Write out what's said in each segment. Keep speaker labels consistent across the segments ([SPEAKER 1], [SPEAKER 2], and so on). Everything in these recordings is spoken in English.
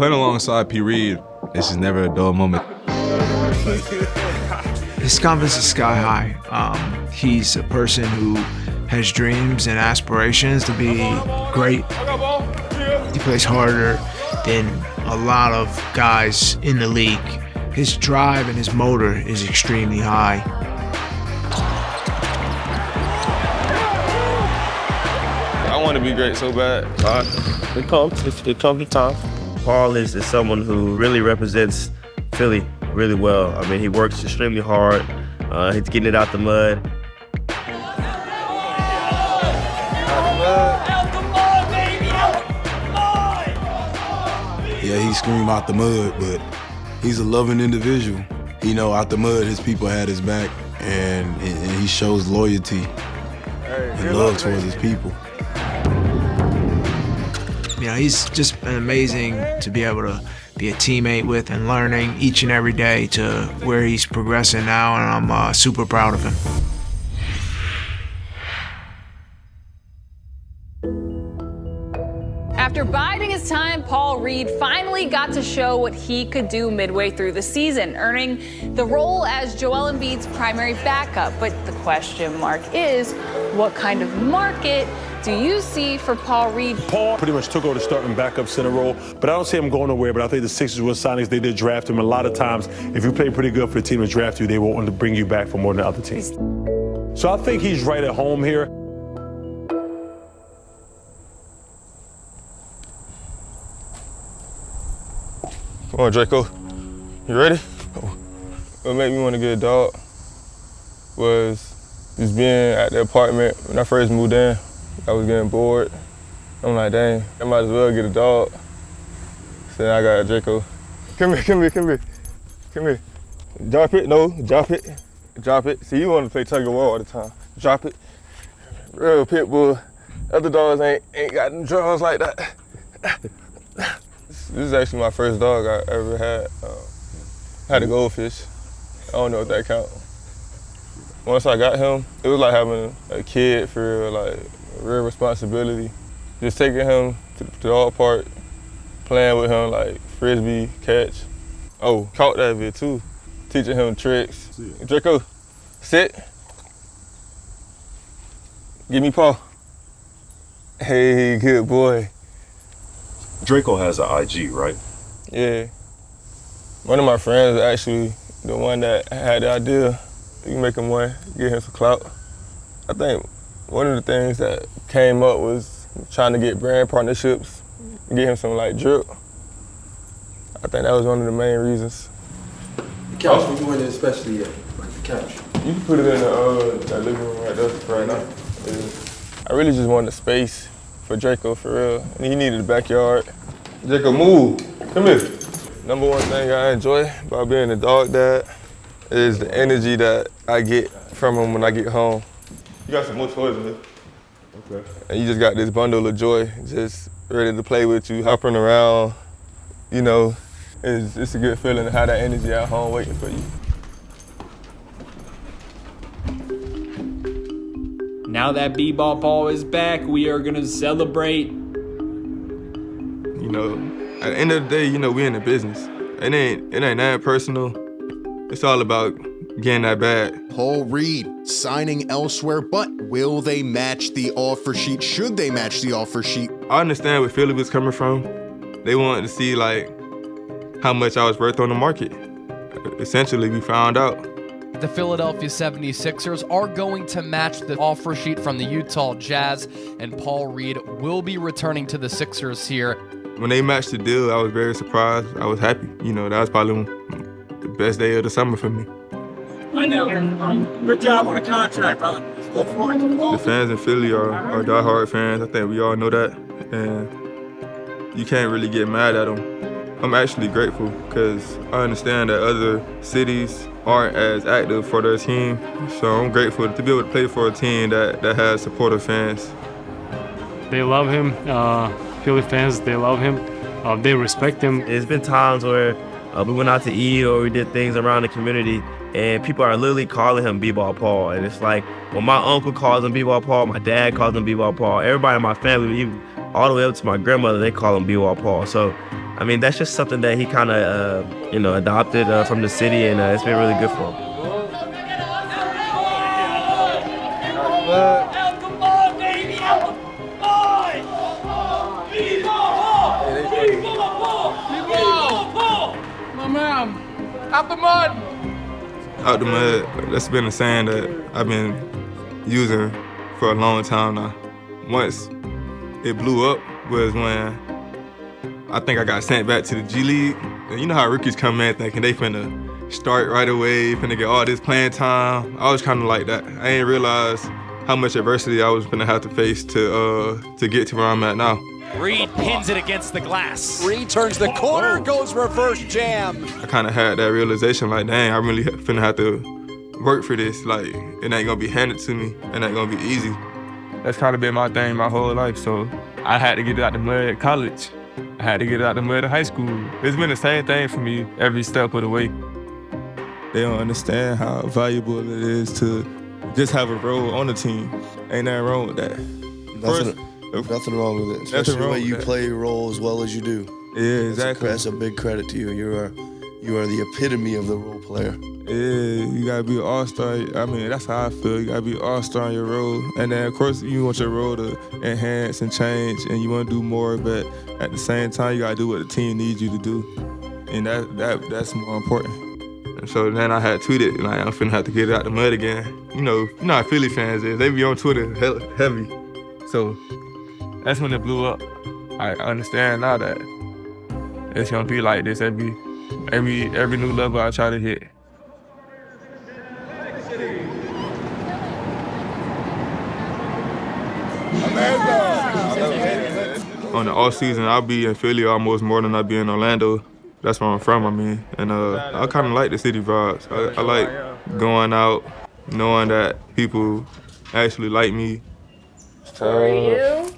[SPEAKER 1] Playing alongside P. Reed, it's just never a dull moment.
[SPEAKER 2] His confidence is sky high. He's a person who has dreams and aspirations to be great. He plays harder than a lot of guys in the league. His drive and his motor is extremely high.
[SPEAKER 3] I want to be great so bad.
[SPEAKER 4] It comes to time. Paul is someone who really represents Philly really well. I mean, he works extremely hard. He's getting it out the mud.
[SPEAKER 5] Yeah, he screamed out the mud, but he's a loving individual. You know, out the mud, his people had his back, and he shows loyalty and love towards his people.
[SPEAKER 2] You know, he's just been amazing to be able to be a teammate with and learning each and every day to where he's progressing now, and I'm super proud of him.
[SPEAKER 6] After biding his time, Paul Reed finally got to show what he could do midway through the season, earning the role as Joel Embiid's primary backup. But the question mark is, what kind of market do you see for Paul Reed?
[SPEAKER 7] Paul pretty much took over the starting backup center role, but I don't see him going nowhere. But I think the Sixers with signings, they did draft him. A lot of times, if you play pretty good for the team to draft you, they won't want to bring you back for more than other teams. So I think he's right at home here.
[SPEAKER 3] Come on, Draco. You ready? What made me want to get a dog was just being at the apartment when I first moved in. I was getting bored. I'm like, dang, I might as well get a dog. So then I got a Draco. Come here. Drop it, no, drop it. See, you want to play tug of war all the time. Drop it. Real pit bull. Other dogs ain't got them draws like that. This is actually my first dog I ever had. Had a goldfish. I don't know if that counts. Once I got him, it was like having a kid for real, like real responsibility. Just taking him to the dog park, playing with him like frisbee, catch. Oh, caught that bit too. Teaching him tricks. Draco, sit. Give me paw. Hey, good boy.
[SPEAKER 8] Draco has an IG, right?
[SPEAKER 3] Yeah. One of my friends is actually the one that had the idea. You can make him one, get him some clout. I think one of the things that came up was trying to get brand partnerships, get him some like drip. I think that was one of the main reasons.
[SPEAKER 9] The couch, what you want especially like the couch?
[SPEAKER 3] You can put it in the living room right there right now. Yeah. I really just wanted a space for Draco, for real. And he needed a backyard. Draco, move. Come here. Number one thing I enjoy about being a dog dad is the energy that I get from him when I get home. You got some more toys in there. Okay. And you just got this bundle of joy, just ready to play with you, hopping around. You know, it's a good feeling to have that energy at home waiting for you.
[SPEAKER 10] Now that Bball Paul is back, we are gonna celebrate.
[SPEAKER 3] You know, at the end of the day, you know, we in the business. It ain't that personal. It's all about getting that bag.
[SPEAKER 11] Paul Reed signing elsewhere, but will they match the offer sheet? Should they match the offer sheet?
[SPEAKER 3] I understand where Philly was coming from. They wanted to see like how much I was worth on the market. Essentially, we found out.
[SPEAKER 12] The Philadelphia 76ers are going to match the offer sheet from the Utah Jazz, and Paul Reed will be returning to the Sixers here.
[SPEAKER 3] When they matched the deal, I was very surprised. I was happy. You know, that was probably the best day of the summer for me.
[SPEAKER 13] I know. Good job on the contract, brother.
[SPEAKER 3] The fans in Philly are diehard fans. I think we all know that. And you can't really get mad at them. I'm actually grateful because I understand that other cities aren't as active for their team. So I'm grateful to be able to play for a team that has supportive fans.
[SPEAKER 14] They love him. Philly fans, they love him. They respect him.
[SPEAKER 4] There's been times where we went out to eat or we did things around the community and people are literally calling him Bball Paul. And it's like, when my uncle calls him Bball Paul, my dad calls him Bball Paul, everybody in my family, even all the way up to my grandmother, they call him Bball Paul. So I mean, that's just something that he kind of, adopted from the city, and it's been really good for him.
[SPEAKER 12] My man, out the mud.
[SPEAKER 3] Out the mud, that's been a saying that I've been using for a long time now. Once it blew up was when I think I got sent back to the G League. And you know how rookies come in thinking they finna start right away, finna get all this playing time. I was kind of like that. I didn't realize how much adversity I was gonna have to face to get to where I'm at now.
[SPEAKER 15] Reed pins it against the glass. Reed turns the corner, goes reverse jam.
[SPEAKER 3] I kind of had that realization like, dang, I really finna have to work for this. Like, it ain't gonna be handed to me. It ain't gonna be easy. That's kind of been my thing my whole life, so I had to get it out the mud at college. I had to get it out the mud at high school. It's been the same thing for me every step of the way. They don't understand how valuable it is to just have a role on the team. Ain't nothing wrong with that.
[SPEAKER 16] Nothing wrong with it, especially the way you play your role as well as you do.
[SPEAKER 3] Yeah, exactly.
[SPEAKER 16] That's a big credit to you. You are the epitome of the role player.
[SPEAKER 3] Yeah, you gotta be an all-star. I mean, that's how I feel. You gotta be an all-star in your role. And then, of course, you want your role to enhance and change, and you want to do more, but at the same time, you gotta do what the team needs you to do. And that's more important. And so then I had tweeted, like, I'm finna have to get it out the mud again. You know how Philly fans is. They be on Twitter heavy. So that's when it blew up. I understand now that it's gonna be like this every new level I try to hit. On the offseason, I'll be in Philly almost more than I'll be in Orlando. That's where I'm from, I mean. And I kind of like the city vibes. I like going out, knowing that people actually like me.
[SPEAKER 6] Who are you?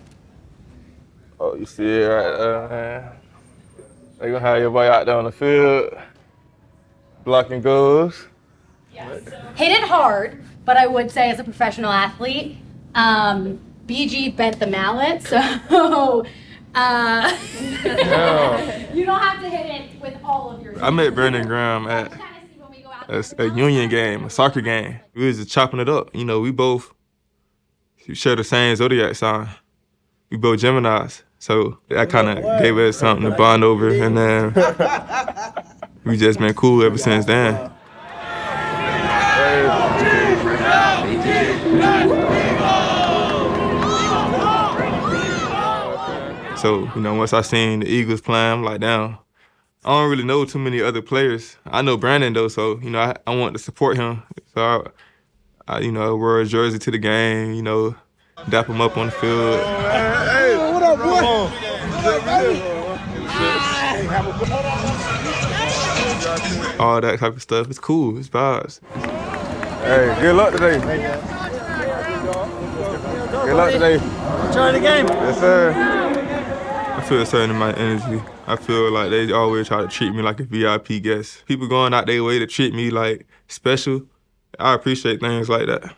[SPEAKER 3] Oh, you see it right there, man. They gonna have your boy out there on the field, blocking goals.
[SPEAKER 17] Yes. Hit it hard, but I would say as a professional athlete, BG bent the mallet, so you don't have to hit it with all of your.
[SPEAKER 3] I met Brandon Graham at a union game, a soccer game. We was just chopping it up. You know, we both share the same zodiac sign. We both Geminis, so that kind of gave us something to bond over, and then we just been cool ever since then. So, you know, once I seen the Eagles playing, I'm like, damn, I don't really know too many other players. I know Brandon, though, so, you know, I want to support him. So, I wear a jersey to the game, you know, dap him up on the field.
[SPEAKER 13] Hey, what up, boy?
[SPEAKER 3] All that type of stuff. It's cool. It's vibes.
[SPEAKER 18] Hey, good luck today. Good luck today.
[SPEAKER 13] Enjoy the game.
[SPEAKER 3] Yes, sir. I feel a certain amount of energy. I feel like they always try to treat me like a VIP guest. People going out their way to treat me like special. I appreciate things like that.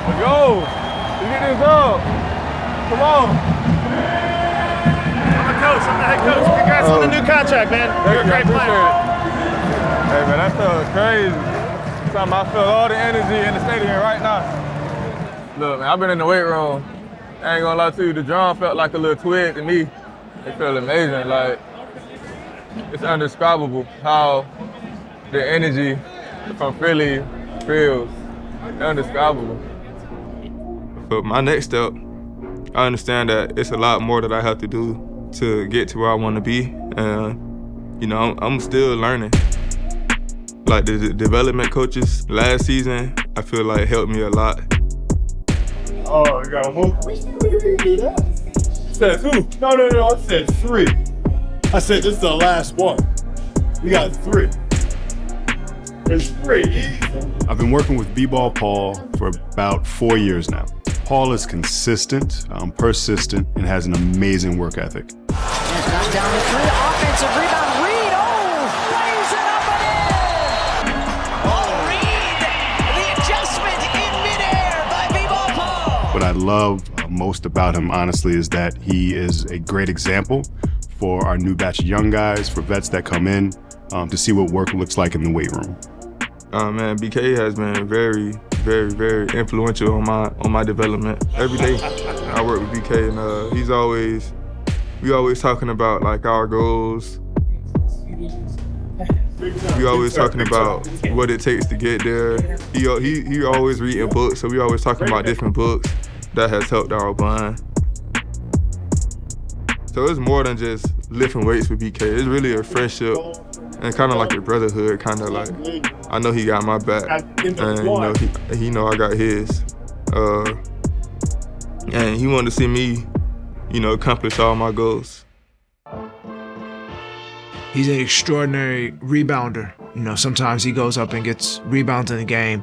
[SPEAKER 18] Let's go. Let's get this up. Come on.
[SPEAKER 15] I'm the coach. I'm the head coach. Congrats on the new contract, man. You're a great player.
[SPEAKER 18] Hey, man, that feels crazy. Something I feel all the energy in the stadium right now. Look, man, I've been in the weight room. I ain't gonna lie to you, the drum felt like a little twig to me. It felt amazing. Like, it's indescribable how the energy from Philly feels. Indescribable.
[SPEAKER 3] But my next step, I understand that it's a lot more that I have to do to get to where I want to be. And, you know, I'm still learning. Like the development coaches last season, I feel like helped me a lot.
[SPEAKER 13] Oh, you got one more? We do that. Said who? No, I said 3. I said this is the last one. We got 3. It's 3.
[SPEAKER 19] I've been working with Bball Paul for about 4 years now. Paul is consistent, persistent, and has an amazing work ethic.
[SPEAKER 15] Knocked down the three, offensive rebound, Reed, lays it up and in! Oh, Reed, the adjustment in midair by Bball Paul.
[SPEAKER 19] What I love most about him, honestly, is that he is a great example for our new batch of young guys, for vets that come in, to see what work looks like in the weight room.
[SPEAKER 3] Man, BK has been very, very influential on my development. Every day I work with BK, and we always talking about like our goals. We always talking about what it takes to get there. He always reading books, so we always talking about different books that has helped our bond. So it's more than just lifting weights with BK. It's really a friendship and kind of like a brotherhood. Kind of like I know he got my back, and he know I got his. And he wanted to see me, accomplish all my goals.
[SPEAKER 2] He's an extraordinary rebounder. Sometimes he goes up and gets rebounds in the game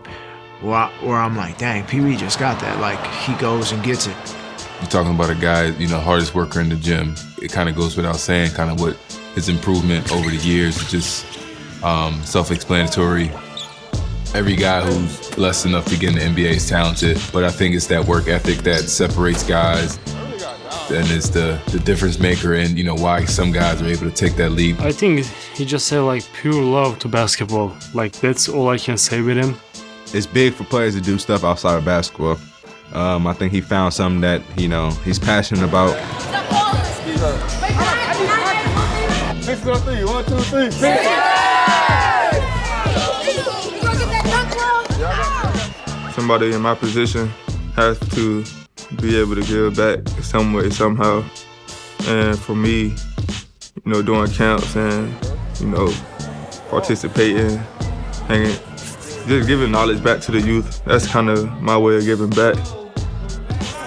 [SPEAKER 2] where I'm like, dang, Pee Wee just got that. Like, he goes and gets it.
[SPEAKER 1] You're talking about a guy, hardest worker in the gym. It kind of goes without saying kind of what his improvement over the years is just self-explanatory. Every guy who's blessed enough to get in the NBA is talented, but I think it's that work ethic that separates guys and it's the difference maker and, why some guys are able to take that leap.
[SPEAKER 14] I think he just had like pure love to basketball. Like that's all I can say with him.
[SPEAKER 1] It's big for players to do stuff outside of basketball. I think he found something that, he's passionate about.
[SPEAKER 3] 6 on 3, 1, 2, 3. Somebody in my position has to be able to give back some way, somehow. And for me, doing camps and, participating, hanging, just giving knowledge back to the youth, that's kind of my way of giving back.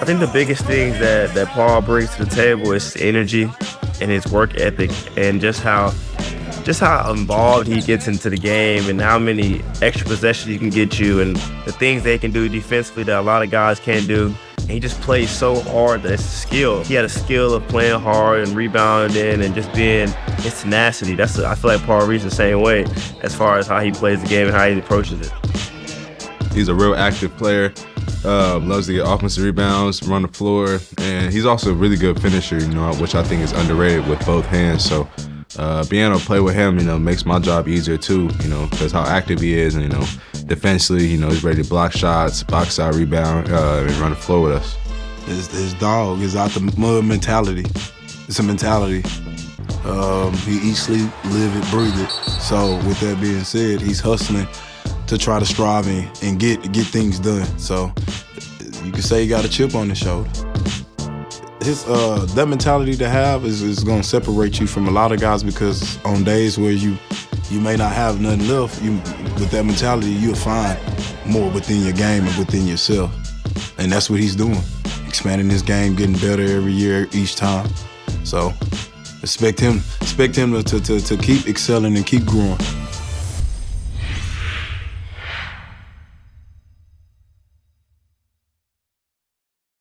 [SPEAKER 4] I think the biggest thing that Paul brings to the table is energy and his work ethic and just how involved he gets into the game and how many extra possessions he can get you and the things they can do defensively that a lot of guys can't do. And he just plays so hard that it's a skill. He had a skill of playing hard and rebounding and just being his tenacity. I feel like Paul Reed's the same way as far as how he plays the game and how he approaches it.
[SPEAKER 1] He's a real active player. Loves to get offensive rebounds, run the floor, and he's also a really good finisher, which I think is underrated with both hands. So being able to play with him, makes my job easier too, because how active he is, and defensively, he's ready to block shots, box out, rebound, and run the floor with us.
[SPEAKER 5] His dog is out the mud mentality. It's a mentality. He eats, sleep, live it, breathe it. So with that being said, he's hustling to try to strive and get things done. So you could say he got a chip on his shoulder. His that mentality to have is gonna separate you from a lot of guys, because on days where you may not have nothing left, with that mentality you'll find more within your game and within yourself. And that's what he's doing. Expanding his game, getting better every year, each time. So expect him to keep excelling and keep growing.